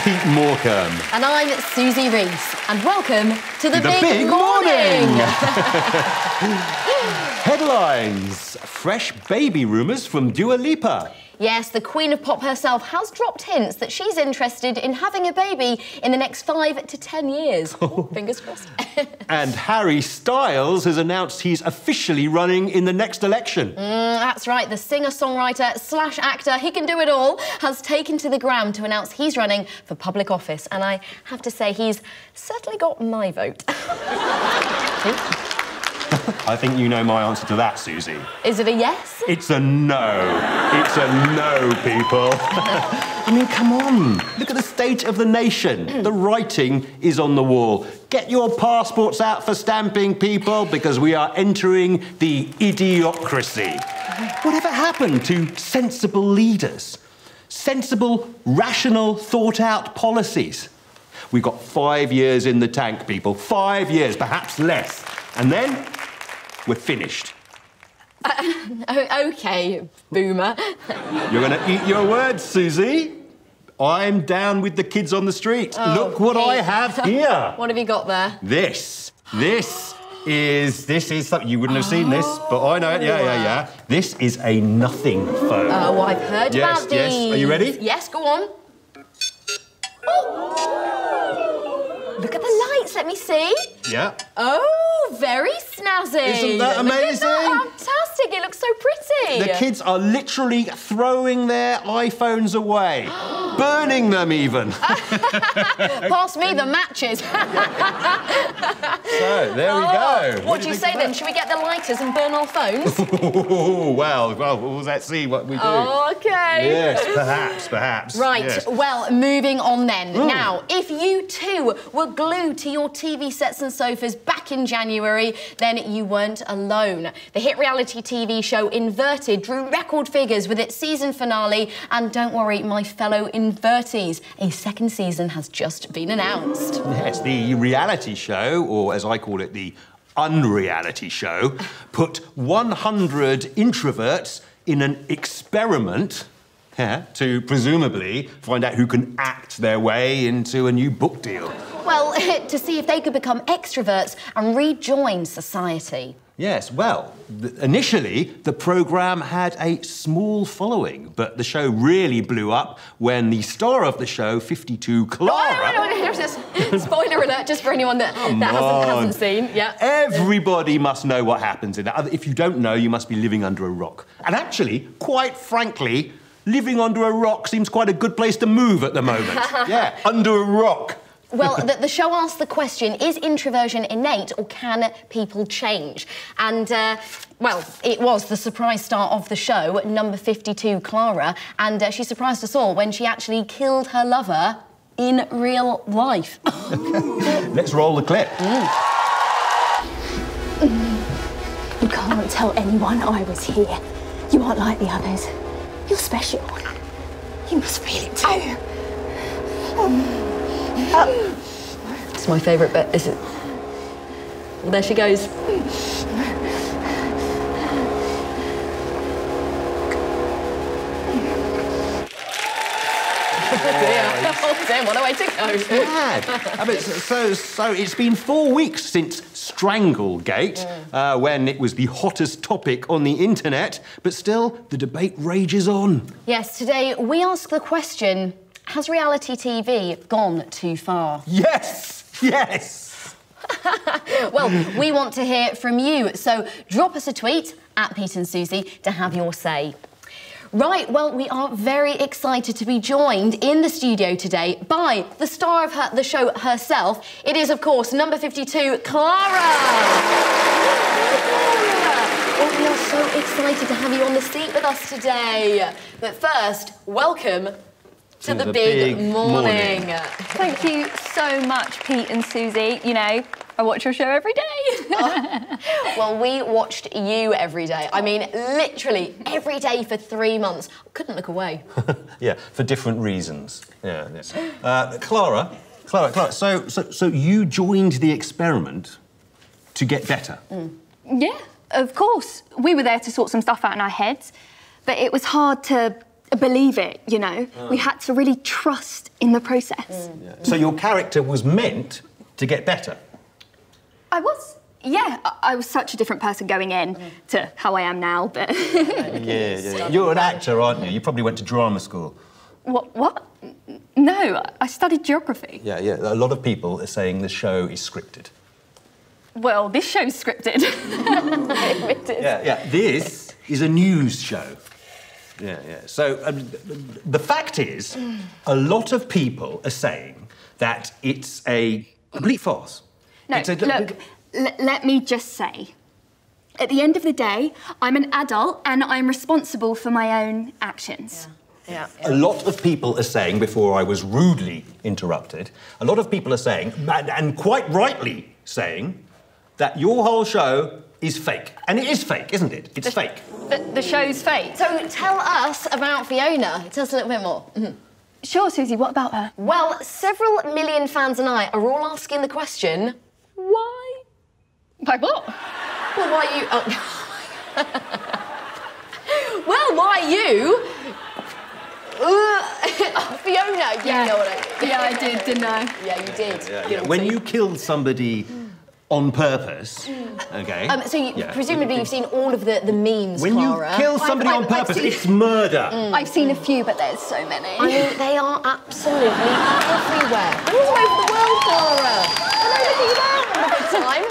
Pete Morecambe. And I'm Susie Reese. And welcome to the Big Morning! Headlines. Fresh baby rumours from Dua Lipa. Yes, the Queen of Pop herself has dropped hints that she's interested in having a baby in the next 5 to 10 years. Oh, fingers crossed. And Harry Styles has announced he's officially running in the next election. That's right, the singer-songwriter slash actor, he can do it all, has taken to the ground to announce he's running for public office. And I have to say, he's certainly got my vote. I think you know my answer to that, Susie. Is it a yes? It's a no. It's a no, people. I mean, come on. Look at the state of the nation. The writing is on the wall. Get your passports out for stamping, people, because we are entering the idiocracy. Whatever happened to sensible leaders? Sensible, rational, thought-out policies? We've got 5 years in the tank, people. 5 years, perhaps less. And then we're finished. OK, boomer. You're going to eat your words, Susie. I'm down with the kids on the street. Oh, look what Pete. I have here. What have you got there? This is something you wouldn't have seen this, but I know it. Yeah. This is a nothing phone. Oh, I've heard about these. Yes. Are you ready? Yes, go on. Oh. Look at the lights, let me see. Yeah. Oh, very snazzy. Isn't that amazing? Look at that, fantastic, it looks so pretty. The kids are literally throwing their iPhones away, burning them even. Pass me the matches. So, there we go. What do you say then? Should we get the lighters and burn our phones? well, let's see what we do. OK. Yes, perhaps. Right, yes. well, moving on then. Now, if you too were glued to your TV sets and sofas back in January, then you weren't alone. The hit reality TV show Inverted drew record figures with its season finale, and don't worry, my fellow Inverties, a second season has just been announced. Yes, the reality show, or as I call it, the unreality show, put 100 introverts in an experiment to presumably find out who can act their way into a new book deal. Well, to see if they could become extroverts and rejoin society. Yes, well, initially the programme had a small following, but the show really blew up when the star of the show, 52 Clara... No, spoiler alert, just for anyone that hasn't seen. Yeah. Everybody must know what happens in that. If you don't know, you must be living under a rock. And actually, quite frankly, living under a rock seems quite a good place to move at the moment. Yeah, under a rock. Well, the show asked the question, is introversion innate or can people change? And, well, it was the surprise star of the show, number 52, Clara, and she surprised us all when she actually killed her lover in real life. Let's roll the clip. You can't tell anyone I was here. You aren't like the others. You're special. You must feel it too. It's my favourite bit, is it? Well, there she goes. Oh dear, what a way to go. Mad. I mean, so it's been 4 weeks since Stranglegate, when it was the hottest topic on the internet, but still, the debate rages on. Yes, today we ask the question, has reality TV gone too far? Yes! Yes! Well, we want to hear from you, so drop us a tweet at Pete and Susie to have your say. Right, well, we are very excited to be joined in the studio today by the star of the show herself. It is, of course, number 52, Clara! Well, we are so excited to have you on the seat with us today. But first, welcome to the big morning. Thank you so much, Pete and Susie. You know, I watch your show every day. Well, we watched you every day. I mean, literally every day for 3 months. Couldn't look away. Yeah, for different reasons. Yeah. Clara, so you joined the experiment to get better? Yeah, of course. We were there to sort some stuff out in our heads, but it was hard to believe it, you know. We had to really trust in the process. Yeah. So your character was meant to get better? I was. Yeah, I was such a different person going in to how I am now, but... Yeah. You're an actor, aren't you? You probably went to drama school. What? No, I studied geography. Yeah. A lot of people are saying the show is scripted. Well, this show's scripted. It is. Yeah. This is a news show. Yeah. So the fact is, a lot of people are saying that it's a complete farce. No, look, let me just say, at the end of the day, I'm an adult and I'm responsible for my own actions. Yeah. A lot of people are saying, before I was rudely interrupted, a lot of people are saying, and quite rightly saying, that your whole show is fake. And it is fake, isn't it? It's fake. The show's fake. So tell us about Fiona. Tell us a little bit more. Sure, Susie, what about her? Well, several million fans and I are all asking the question, why? Like what? Well, why you... Well, why you... Fiona, you know what I mean. Yeah, I did, didn't I? Yeah, you did. Yeah. When you killed somebody on purpose, OK? So presumably you've seen all of the memes, when Clara. You kill somebody on purpose, it's murder. I've seen a few, but there's so many. I mean, they are absolutely everywhere. They're all over the world, Clara. Hello, look at you there. Have a good time.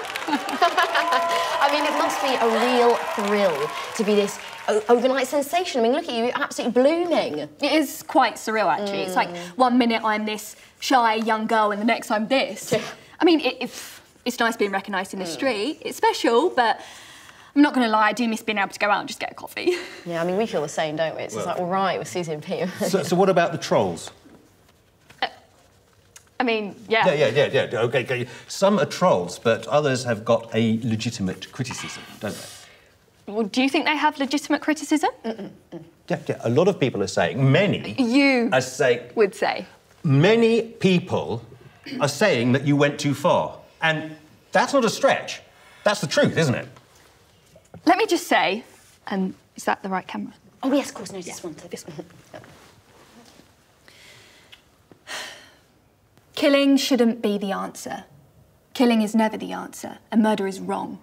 I mean, it must be a real thrill to be this overnight sensation. I mean, look at you, absolutely blooming. It is quite surreal, actually. It's like 1 minute I'm this shy young girl and the next I'm this. I mean, it's nice being recognised in the street. It's special, but I'm not going to lie, I do miss being able to go out and just get a coffee. Yeah, I mean, we feel the same, don't we? It's just like, all right, with Susie and Pete. So what about the trolls? I mean, yeah. Yeah. OK. Some are trolls, but others have got a legitimate criticism, don't they? Well, do you think they have legitimate criticism? Yeah. A lot of people are saying, many... would say. Many people are saying that you went too far. And that's not a stretch. That's the truth, isn't it? Let me just say, is that the right camera? Oh, yes, of course. No, this one. This one. Killing shouldn't be the answer. Killing is never the answer, and murder is wrong.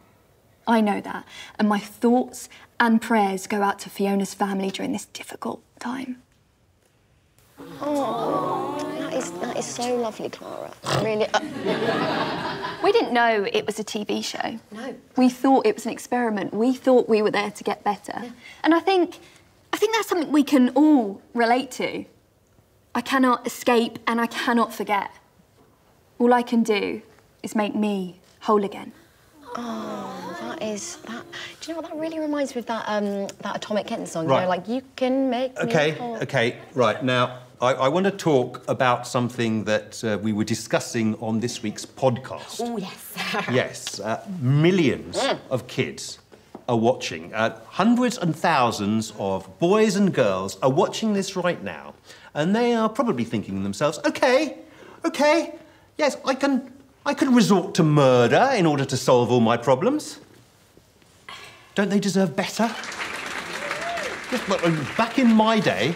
I know that, and my thoughts and prayers go out to Fiona's family during this difficult time. Oh, that is so lovely, Clara. Really. We didn't know it was a TV show. No. We thought it was an experiment. We thought we were there to get better. Yeah. And I think that's something we can all relate to. I cannot escape and I cannot forget. All I can do is make me whole again. Oh, that. Do you know what? That really reminds me of that Atomic Kitten song. Right. You know, like, you can make me whole. OK. Right, now, I want to talk about something that we were discussing on this week's podcast. Oh, yes. Yes, millions of kids are watching. Hundreds and thousands of boys and girls are watching this right now, and they are probably thinking to themselves, OK, yes, I can resort to murder in order to solve all my problems. Don't they deserve better? Yes, but back in my day,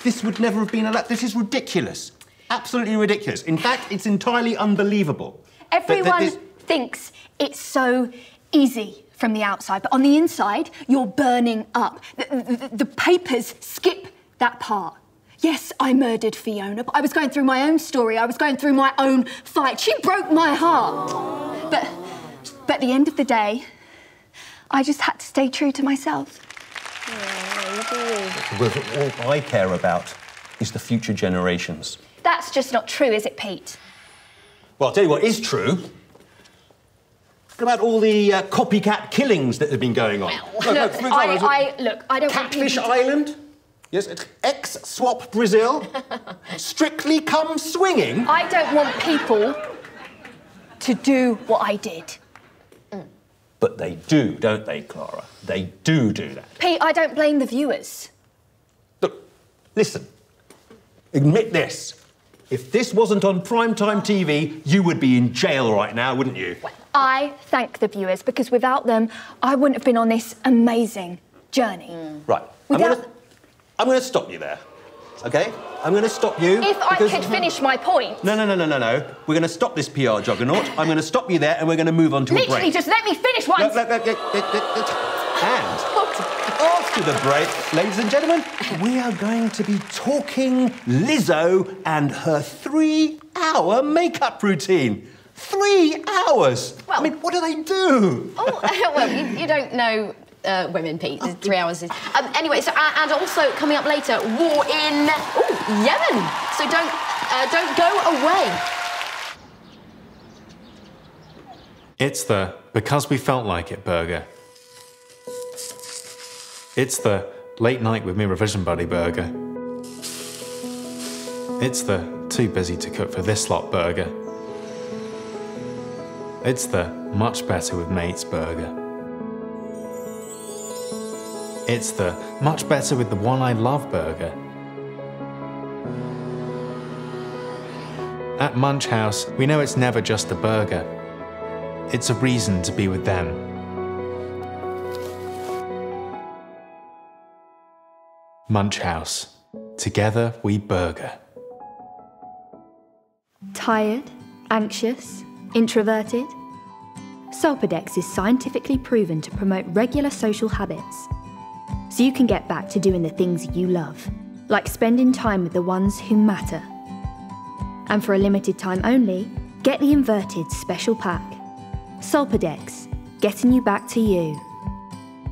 this would never have been allowed. This is ridiculous. Absolutely ridiculous. In fact, it's entirely unbelievable. Everyone thinks it's so easy from the outside, but on the inside, you're burning up. The papers skip that part. Yes, I murdered Fiona, but I was going through my own story. I was going through my own fight. She broke my heart. But at the end of the day, I just had to stay true to myself. Well, all I care about is the future generations. That's just not true, is it, Pete? Well, I'll tell you what is true. Look about all the copycat killings that have been going on. Well, look, I don't Catfish Island. Yes, ex-swap Brazil. Strictly Come Swinging. I don't want people to do what I did. But they do, don't they, Clara? They do that. Pete, I don't blame the viewers. Look, listen. Admit this. If this wasn't on primetime TV, you would be in jail right now, wouldn't you? Well, I thank the viewers, because without them, I wouldn't have been on this amazing journey. Right. I'm going to stop you there, OK? I'm going to stop you. If I could finish my point. No. We're going to stop this PR juggernaut. I'm going to stop you there and we're going to move on to a break. Literally, just let me finish once. And after the break, ladies and gentlemen, we are going to be talking Lizzo and her 3-hour makeup routine. 3 hours! Well, I mean, what do they do? Oh, well, you don't know women, Pete. 3 hours is... anyway, so, and also, coming up later, war in Yemen. So don't go away. It's the because we felt like it burger. It's the late night with me revision buddy burger. It's the too busy to cook for this lot burger. It's the much better with mates burger. It's the much better with the one I love burger. At Munch House, we know it's never just a burger. It's a reason to be with them. Munch House. Together we burger. Tired? Anxious? Introverted? Solpadex is scientifically proven to promote regular social habits, so you can get back to doing the things you love, like spending time with the ones who matter. And for a limited time only, get the inverted special pack. Solpadex, getting you back to you.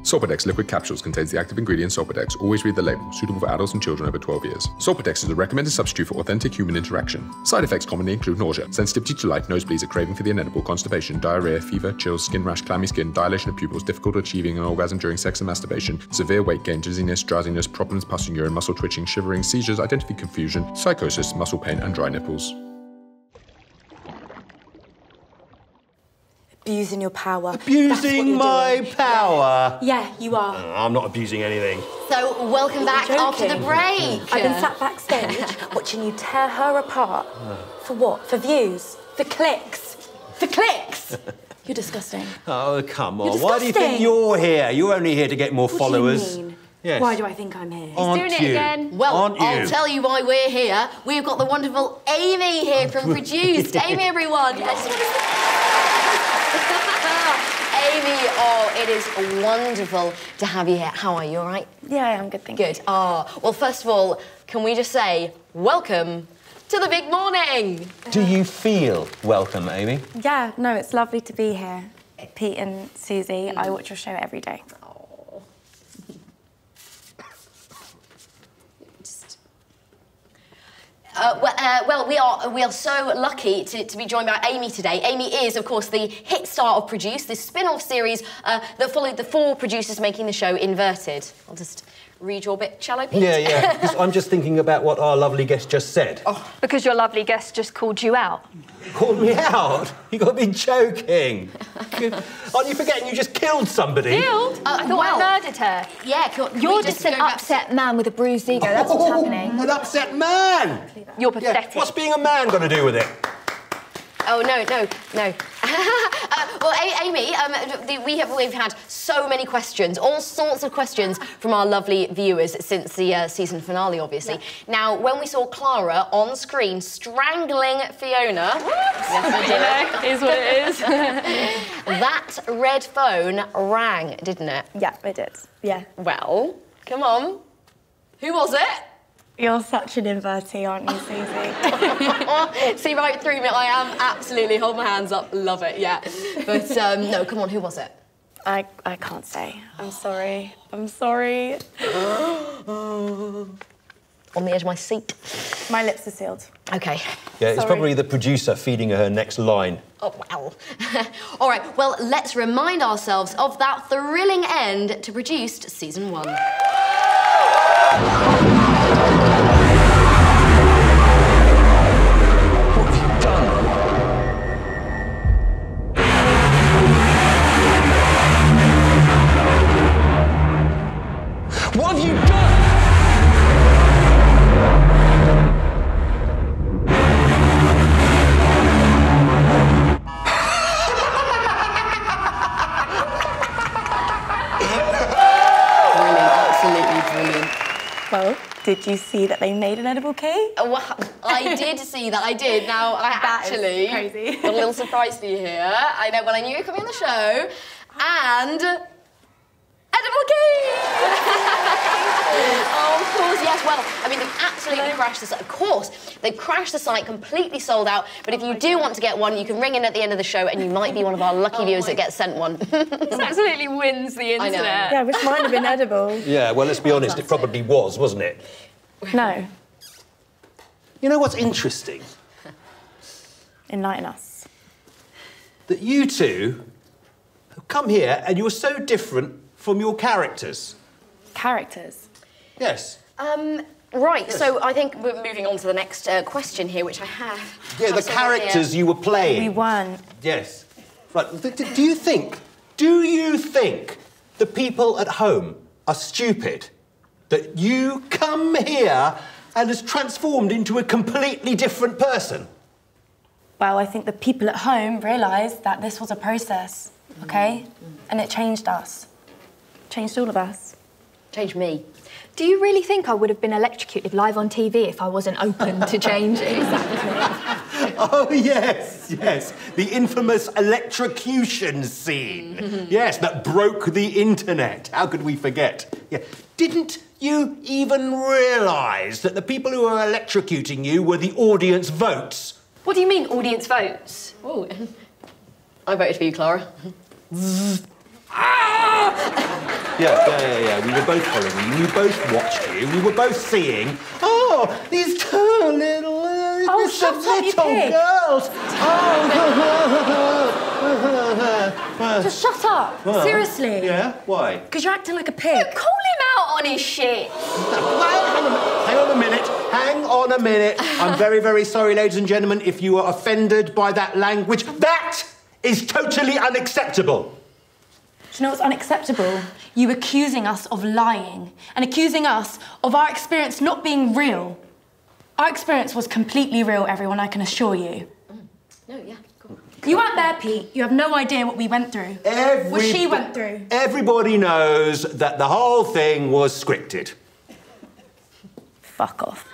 Solpadex liquid capsules contains the active ingredient Solpadex. Always read the label. Suitable for adults and children over 12 years. Solpadex is a recommended substitute for authentic human interaction. Side effects commonly include nausea, sensitivity to light, nosebleeds, a craving for the inedible, constipation, diarrhea, fever, chills, skin rash, clammy skin, dilation of pupils, difficulty achieving an orgasm during sex and masturbation, severe weight gain, dizziness, drowsiness, problems passing urine, muscle twitching, shivering, seizures, identity confusion, psychosis, muscle pain, and dry nipples. Abusing your power. Abusing my power? Yeah, you are. I'm not abusing anything. So, welcome back after the break. I've been sat backstage watching you tear her apart. For what? For views? For clicks? For clicks? You're disgusting. Oh, come on. You're Why do you think you're here? You're only here to get more followers. What do you mean? Yes. Why do I think I'm here? Aren't Doing it you? again. Well, Aren't you? I'll tell you why we're here. We've got the wonderful Amy here from Produced. Amy, everyone. Amy, oh, it is wonderful to have you here. How are you, all right? Yeah, I'm good, thank you. Good. Oh, well, first of all, can we just say welcome to the big morning? Do you feel welcome, Amy? Yeah, no, it's lovely to be here. Pete and Susie, I watch your show every day. Well, we are so lucky to be joined by Amy today. Amy is, of course, the hit star of Produce, this spin-off series that followed the 4 producers making the show Inverted. I'll just read your bit, shall I, Pete? Yeah, because I'm just thinking about what our lovely guest just said. Oh, because your lovely guest just called you out. Called me out? You got to be joking. Aren't you forgetting you just killed somebody? Killed? I thought I murdered her. Yeah, can You're we just go an back- upset man with a bruised ego. That's what's happening. An upset man! You're pathetic. Yeah, what's being a man got to do with it? Oh, no. Well, Amy, we've had so many questions, all sorts of questions from our lovely viewers since the season finale, obviously. Yeah. Now, when we saw Clara on screen strangling Fiona... Yes, is what it is. That red phone rang, didn't it? Yeah, I did. Yeah. Well, come on. Who was it? You're such an invertee, aren't you, Susie? See right through me. I am absolutely. Hold my hands up. Love it. Yeah. But no, come on. Who was it? I can't say. I'm sorry. I'm sorry. On the edge of my seat. My lips are sealed. Okay. Yeah, it's Sorry. probably the producer feeding her next line. Oh, well. All right, well, let's remind ourselves of that thrilling end to Produced Season 1. What have you done? Brilliant, absolutely brilliant. Well, did you see that they made an edible cake? Well, I did see that, I did. Now, I actually crazy. got a little surprise for you here. I know, well, I knew you were coming on the show, and edible cake! Oh, of course, yes. Well, I mean, they've absolutely crashed the site. Of course, they've crashed the site, completely sold out. But if you do want to get one, you can ring in at the end of the show, and you might be one of our lucky viewers that gets sent one. This absolutely wins the internet. I know. Yeah, I wish mine had been edible. Yeah, well, let's be honest, it probably was, wasn't it? No. You know what's interesting? Enlighten us. That you two have come here and you're so different from your characters. Characters? Yes. Right, Yes. so I think we're moving on to the next question here, which I have. Yeah, the characters you were playing. We weren't. Yes. Right, do you think the people at home are stupid? That you come here and has transformed into a completely different person? Well, I think the people at home realised that this was a process, OK? And it changed us. Changed all of us. Changed me. Do you really think I would have been electrocuted live on TV if I wasn't open to changing? Oh, yes, yes. The infamous electrocution scene. Yes, that broke the internet. How could we forget? Yeah. Didn't you even realise that the people who were electrocuting you were the audience votes? What do you mean, audience votes? Oh, I voted for you, Clara. Yeah. We were both following you. We both watched you. We were both seeing. Oh, these two little shut up, you pig. girls. Just shut up. Seriously. Yeah. Why? Because you're acting like a pig. Call him out on his shit. Hang on a minute. I'm very, very sorry, ladies and gentlemen, if you are offended by that language. That is totally unacceptable. Do you know what's unacceptable? You accusing us of lying and accusing us of our experience not being real. Our experience was completely real, everyone, I can assure you. No, yeah, cool. You weren't there, Pete. You have no idea what we went through. What she went through. Everybody knows that the whole thing was scripted. Fuck off.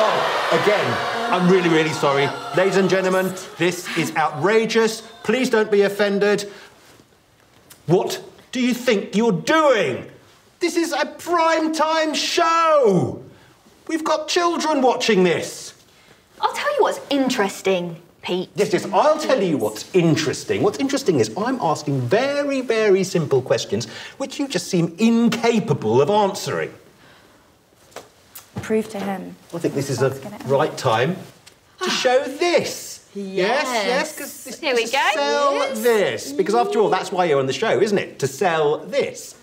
Oh, again, I'm really, really sorry. Ladies and gentlemen, this is outrageous. Please don't be offended. What do you think you're doing? This is a prime-time show. We've got children watching this. I'll tell you what's interesting, Pete. Yes, I'll tell you what's interesting. What's interesting is I'm asking very, very simple questions which you just seem incapable of answering. Prove to him. I think this is the right time to show this. Yes, because Here we go. sell this. Because after all, that's why you're on the show, isn't it? To sell this.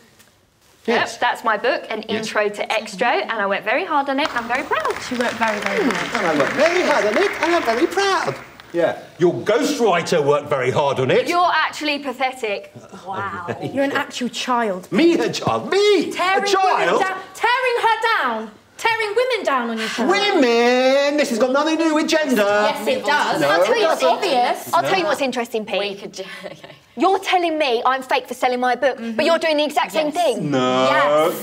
Yes. Yep, that's my book, An Intro to Extra, and I worked very hard on it, and I'm very proud. She worked very, very hard. And I worked very hard on it, and I'm very proud. Yeah. Your ghostwriter worked very hard on it. You're actually pathetic. Wow. You're an actual child. Me, a child. Me, Tearing a child. tearing her down. Tearing women down on your show. Women! This has got nothing to do with gender. Yes, it does. No, I'll tell you it what's doesn't. obvious. I'll tell you what's interesting, Pete. We could... Okay. You're telling me I'm fake for selling my book, but you're doing the exact same thing. No. Yes.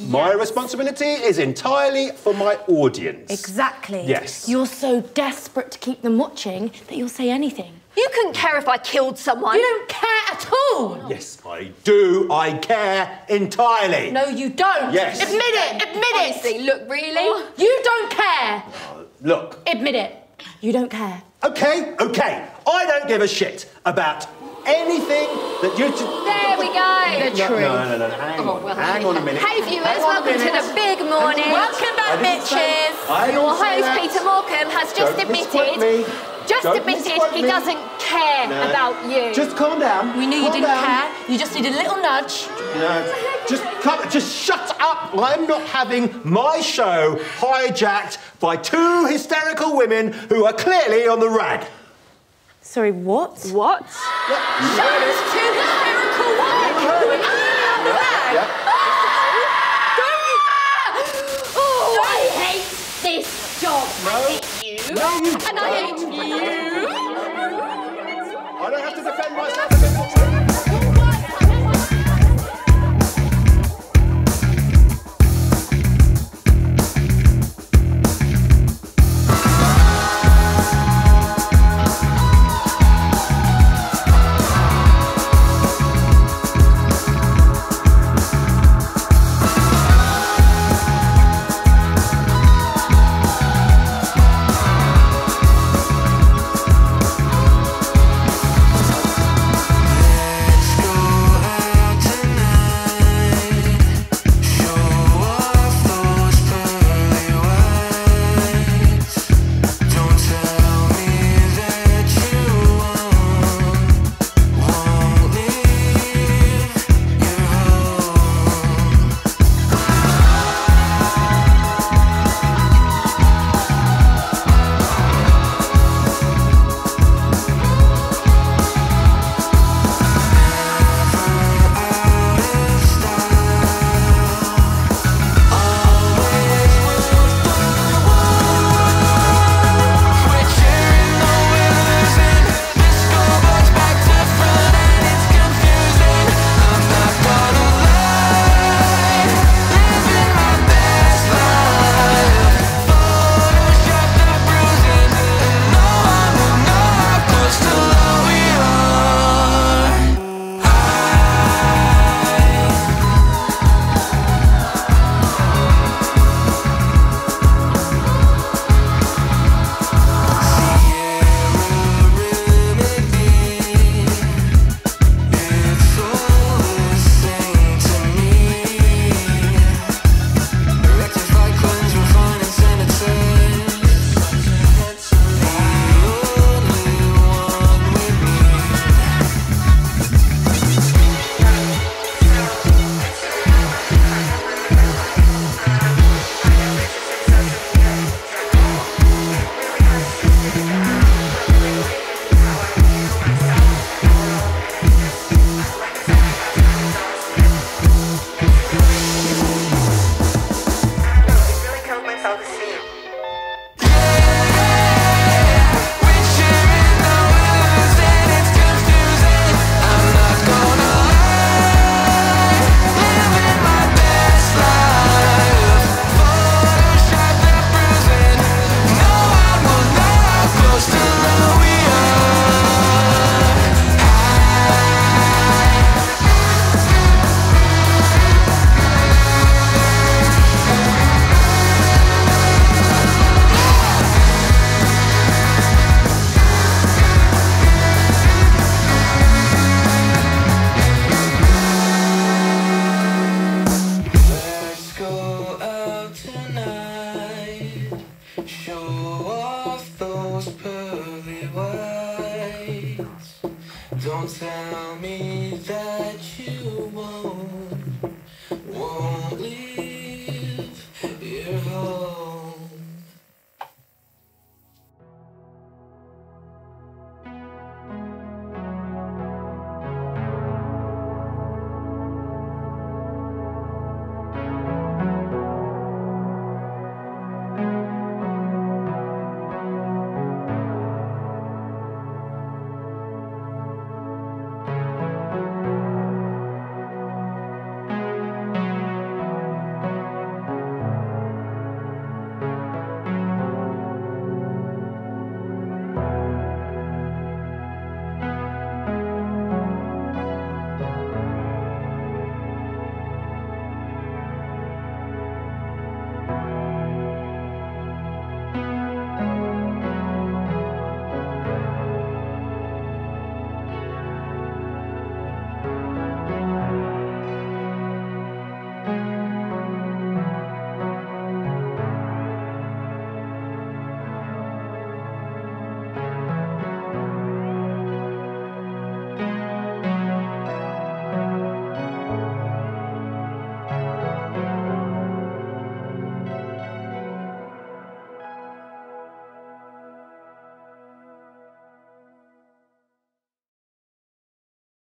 My responsibility is entirely for my audience. Exactly. Yes. You're so desperate to keep them watching that you'll say anything. You couldn't care if I killed someone. You don't care at all. Yes, I do. I care entirely. No, you don't. Yes. Admit it. Admit Honestly, it. look, really? You don't care. Look. Admit it. You don't care. Okay. I don't give a shit about anything that you... There we go. No. Hang on a minute. Hey viewers, welcome to the big morning. Welcome back, bitches. Your host, Peter Morecambe, has just admitted he doesn't care about you. Just calm down. We knew you Calm didn't down. care. You just needed a little nudge. No, just shut up. I'm not having my show hijacked by two hysterical women who are clearly on the rag. Sorry, what? What? Those two hysterical women who are clearly on the rag. Oh, I hate this job. I hate you. No, you And I hate you. I don't have to defend myself against the truth. tell me that you won't leave.